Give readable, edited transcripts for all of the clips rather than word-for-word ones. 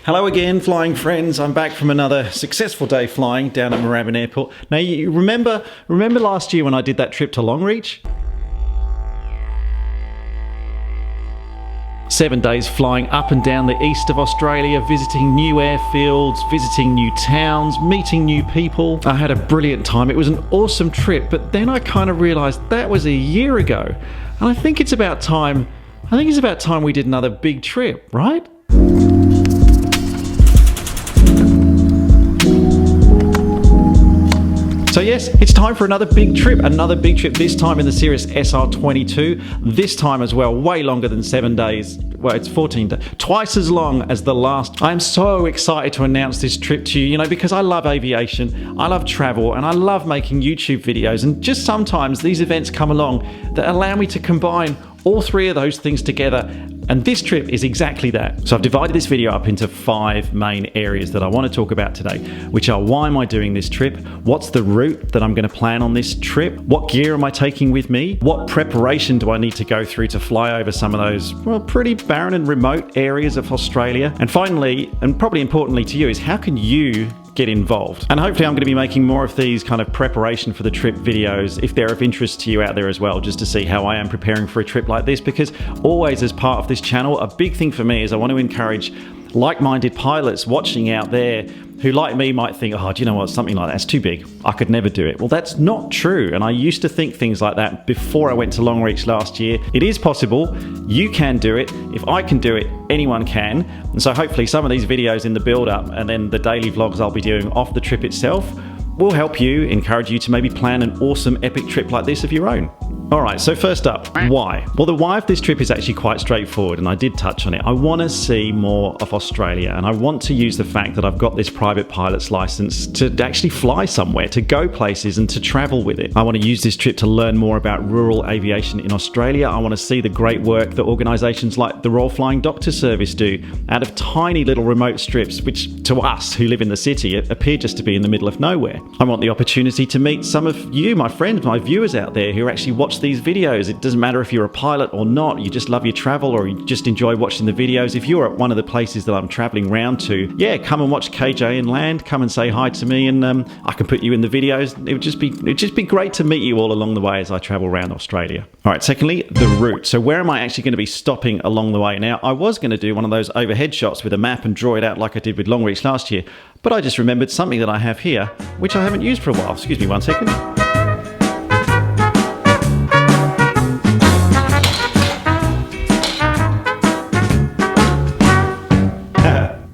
Hello again, flying friends. I'm back from another successful day flying down at Moorabbin Airport. Now, you remember last year when I did that trip to Longreach? 7 days flying up and down the east of Australia, visiting new airfields, visiting new towns, meeting new people. I had a brilliant time. It was an awesome trip, but then I kind of realized that was a year ago. And I think it's about time we did another big trip, right? So yes, it's time for another big trip, this time in the Cirrus SR22, this time as well, way longer than 7 days. Well, it's 14 days, twice as long as the last. I'm so excited to announce this trip to you, because I love aviation, I love travel, and I love making YouTube videos, and just sometimes these events come along that allow me to combine all three of those things together. And this trip is exactly that. So I've divided this video up into 5 main areas that I want to talk about today, which are: why am I doing this trip? What's the route that I'm going to plan on this trip? What gear am I taking with me? What preparation do I need to go through to fly over some of those, well, pretty barren and remote areas of Australia? And finally, and probably importantly to you, is how can you get involved? And hopefully I'm going to be making more of these kind of preparation for the trip videos, if they're of interest to you out there as well, just to see how I am preparing for a trip like this. Because always, as part of this channel, a big thing for me is I want to encourage like-minded pilots watching out there who, like me, might think, oh, do you know what, something like that's too big, I could never do it. Well, that's not true, and I used to think things like that before I went to Longreach last year. It is possible, you can do it. If I can do it, anyone can. And so hopefully some of these videos in the build-up and then the daily vlogs I'll be doing off the trip itself will help you, encourage you to maybe plan an awesome epic trip like this of your own. Alright, so first up, why? Well, the why of this trip is actually quite straightforward, and I did touch on it. I want to see more of Australia, and I want to use the fact that I've got this private pilot's license to actually fly somewhere, to go places and to travel with it. I want to use this trip to learn more about rural aviation in Australia. I want to see the great work that organisations like the Royal Flying Doctor Service do out of tiny little remote strips, which to us who live in the city appear just to be in the middle of nowhere. I want the opportunity to meet some of you, my friends, my viewers out there who actually watch these videos. It doesn't matter if you're a pilot or not, you just love your travel or you just enjoy watching the videos. If you're at one of the places that I'm traveling round to, yeah, come and watch KJ and land, come and say hi to me, and I can put you in the videos. It'd just be great to meet you all along the way as I travel around Australia. All right, secondly, the route. So where am I actually going to be stopping along the way? Now, I was going to do one of those overhead shots with a map and draw it out like I did with Longreach last year, but I just remembered something that I have here, which I haven't used for a while. Excuse me 1 second.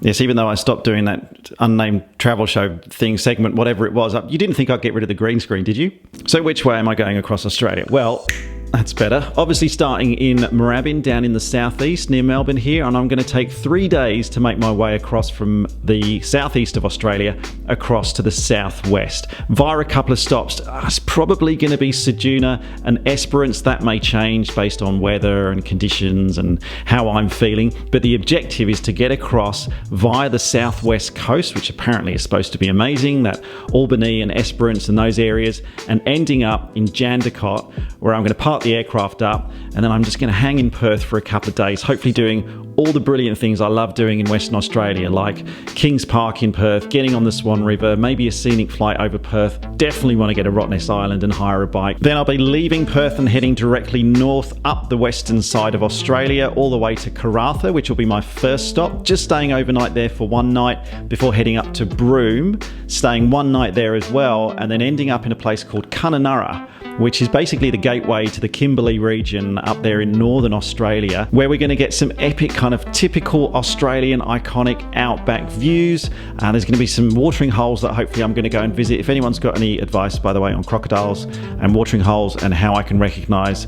Yes, even though I stopped doing that unnamed travel show thing, segment, whatever it was, you didn't think I'd get rid of the green screen, did you? So which way am I going across Australia? Well, that's better. Obviously starting in Moorabbin, down in the southeast near Melbourne here, and I'm going to take 3 days to make my way across from the southeast of Australia across to the southwest via a couple of stops. It's probably going to be Ceduna and Esperance. That may change based on weather and conditions and how I'm feeling, but the objective is to get across via the southwest coast, which apparently is supposed to be amazing, that Albany and Esperance and those areas, and ending up in Jandakot, where I'm going to park the aircraft up, and then I'm just going to hang in Perth for a couple of days, hopefully doing all the brilliant things I love doing in Western Australia, like Kings Park in Perth, getting on the Swan River, maybe a scenic flight over Perth. Definitely want to get to Rottnest Island and hire a bike. Then I'll be leaving Perth and heading directly north up the western side of Australia, all the way to Karratha, which will be my first stop, just staying overnight there for 1 night before heading up to Broome, staying 1 night there as well, and then ending up in a place called Kununurra, which is basically the gateway to the Kimberley region up there in northern Australia, where we're going to get some epic kind of typical Australian iconic outback views. There's going to be some watering holes that hopefully I'm going to go and visit. If anyone's got any advice, by the way, on crocodiles and watering holes and how I can recognise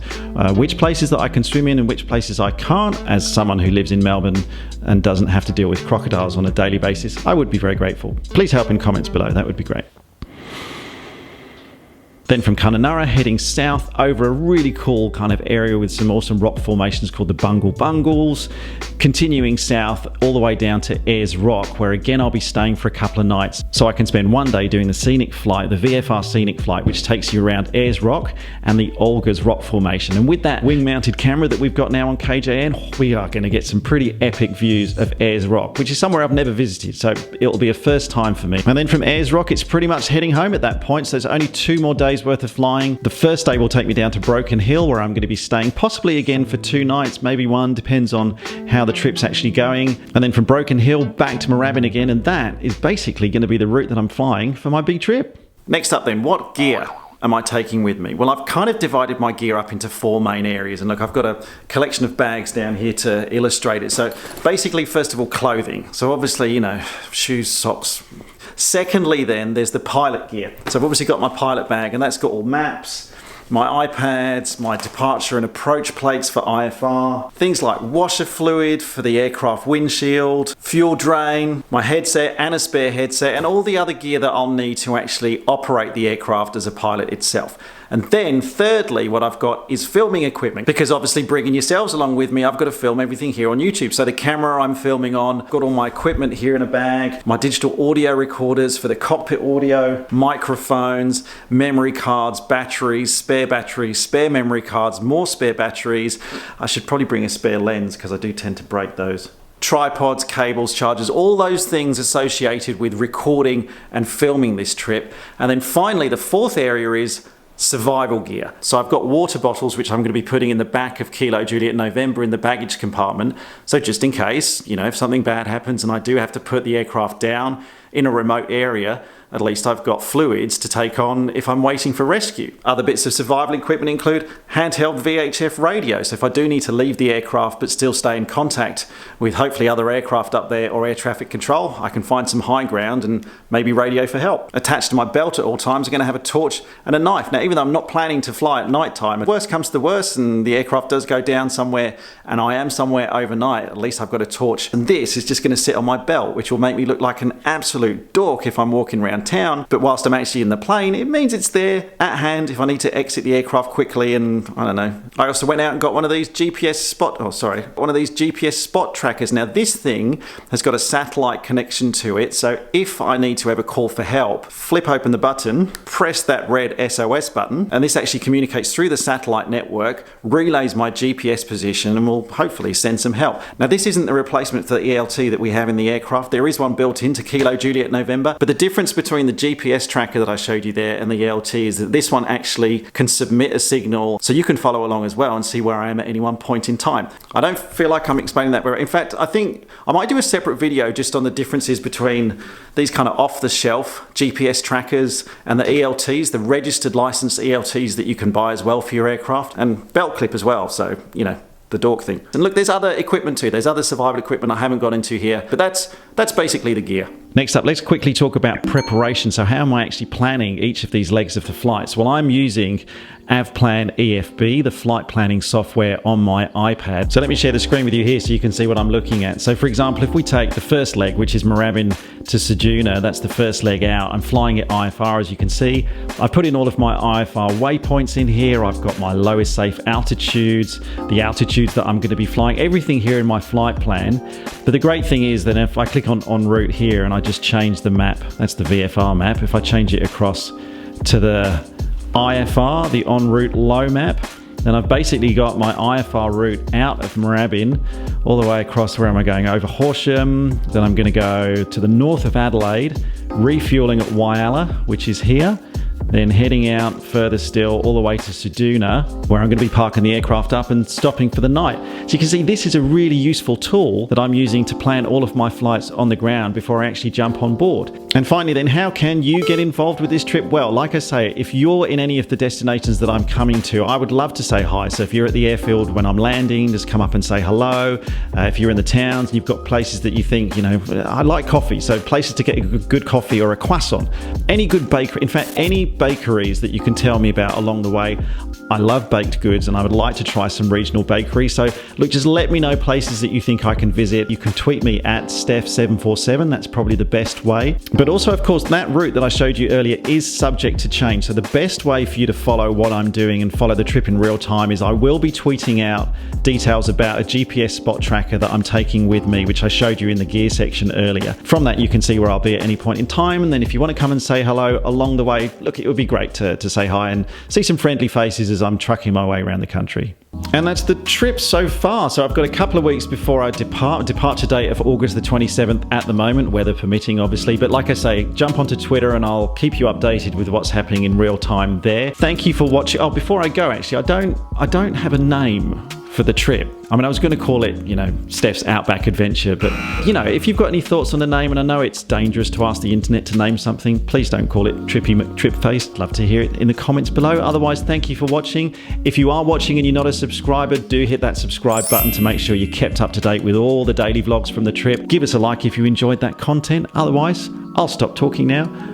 which places that I can swim in and which places I can't, as someone who lives in Melbourne and doesn't have to deal with crocodiles on a daily basis, I would be very grateful. Please help in comments below, that would be great. Then from Kununurra, heading south over a really cool kind of area with some awesome rock formations called the Bungle Bungles. Continuing south all the way down to Ayers Rock, where again I'll be staying for a couple of nights. So I can spend one day doing the scenic flight, the VFR scenic flight, which takes you around Ayers Rock and the Olga's rock formation. And with that wing-mounted camera that we've got now on KJN, we are going to get some pretty epic views of Ayers Rock, which is somewhere I've never visited, so it'll be a first time for me. And then from Ayers Rock, it's pretty much heading home at that point, so there's only 2 more days worth of flying. The first day will take me down to Broken Hill, where I'm going to be staying possibly again for 2 nights, maybe 1, depends on how the trip's actually going. And then from Broken Hill back to Moorabbin again, and that is basically going to be the route that I'm flying for my big trip. Next up then, what gear am I taking with me? Well, I've kind of divided my gear up into 4 main areas, and look, I've got a collection of bags down here to illustrate it. So basically, first of all, clothing. So obviously, you know, shoes, socks. Secondly then, there's the pilot gear. So I've obviously got my pilot bag, and that's got all maps, my iPads, my departure and approach plates for IFR, things like washer fluid for the aircraft windshield, fuel drain, my headset and a spare headset, and all the other gear that I'll need to actually operate the aircraft as a pilot itself. And then thirdly, what I've got is filming equipment, because obviously bringing yourselves along with me, I've got to film everything here on YouTube. So the camera I'm filming on, got all my equipment here in a bag, my digital audio recorders for the cockpit audio, microphones, memory cards, batteries, spare memory cards, more spare batteries. I should probably bring a spare lens because I do tend to break those. Tripods, cables, chargers, all those things associated with recording and filming this trip. And then finally, the fourth area is survival gear. So I've got water bottles, which I'm going to be putting in the back of Kilo Juliet November in the baggage compartment. So just in case, you know, if something bad happens and I do have to put the aircraft down in a remote area, at least I've got fluids to take on if I'm waiting for rescue. Other bits of survival equipment include handheld VHF radio. So if I do need to leave the aircraft but still stay in contact with hopefully other aircraft up there or air traffic control, I can find some high ground and maybe radio for help. Attached to my belt at all times, I'm going to have a torch and a knife. Now, even though I'm not planning to fly at night time, if worst comes to the worst and the aircraft does go down somewhere and I am somewhere overnight, at least I've got a torch. And this is just going to sit on my belt, which will make me look like an absolute dork if I'm walking around town, but whilst I'm actually in the plane, it means it's there at hand if I need to exit the aircraft quickly. And I don't know. I also went out and got one of these GPS spot trackers. Now this thing has got a satellite connection to it, so if I need to ever call for help, flip open the button, press that red SOS button, and this actually communicates through the satellite network, relays my GPS position, and will hopefully send some help. Now this isn't the replacement for the ELT that we have in the aircraft. There is one built into Kilo Juliet November, but the difference between the GPS tracker that I showed you there and the ELT is that this one actually can submit a signal so you can follow along as well and see where I am at any one point in time. I don't feel like I'm explaining that very. In fact, I think I might do a separate video just on the differences between these kind of off-the-shelf GPS trackers and the ELTs, the registered licensed ELTs that you can buy as well for your aircraft, and belt clip as well, so you know, the dork thing. And look, there's other equipment too. There's other survival equipment I haven't got into here, but that's basically the gear. Next up, let's quickly talk about preparation. So how am I actually planning each of these legs of the flights? Well, I'm using Avplan EFB, the flight planning software on my iPad. So let me share the screen with you here so you can see what I'm looking at. So for example, if we take the first leg, which is Moorabbin to Ceduna, that's the first leg out. I'm flying at IFR, as you can see. I've put in all of my IFR waypoints in here. I've got my lowest safe altitudes, the altitudes that I'm going to be flying, everything here in my flight plan. But the great thing is that if I click on en route here and I just change the map, that's the VFR map. If I change it across to the IFR, the en route low map, then I've basically got my IFR route out of Moorabbin all the way across. Where am I going? Over Horsham. Then I'm going to go to the north of Adelaide, refueling at Whyalla, which is here. Then heading out further still all the way to Ceduna, where I'm going to be parking the aircraft up and stopping for the night. So you can see this is a really useful tool that I'm using to plan all of my flights on the ground before I actually jump on board. And finally then, how can you get involved with this trip? Well, like I say, if you're in any of the destinations that I'm coming to, I would love to say hi. So if you're at the airfield when I'm landing, just come up and say hello. If you're in the towns and you've got places that you think, you know, I like coffee, so places to get a good coffee or a croissant, any good bakery, in fact, any bakeries that you can tell me about along the way. I love baked goods and I would like to try some regional bakeries. So look, just let me know places that you think I can visit. You can tweet me at Steph747. That's probably the best way. But also, of course, that route that I showed you earlier is subject to change. So the best way for you to follow what I'm doing and follow the trip in real time is I will be tweeting out details about a GPS spot tracker that I'm taking with me, which I showed you in the gear section earlier. From that, you can see where I'll be at any point in time. And then if you want to come and say hello along the way, look, it would be great to say hi and see some friendly faces as I'm trucking my way around the country. And that's the trip so far. So I've got a couple of weeks before I depart. Departure date of August the 27th at the moment, weather permitting, obviously. But like I say, jump onto Twitter and I'll keep you updated with what's happening in real time there. Thank you for watching. Oh, before I go, actually, I don't have a name for the trip. I mean, I was going to call it, Steph's Outback Adventure, but, if you've got any thoughts on the name, and I know it's dangerous to ask the internet to name something, please don't call it Trippy McTripface. Love to hear it in the comments below. Otherwise, thank you for watching. If you are watching and you're not a subscriber, do hit that subscribe button to make sure you're kept up to date with all the daily vlogs from the trip. Give us a like if you enjoyed that content. Otherwise, I'll stop talking now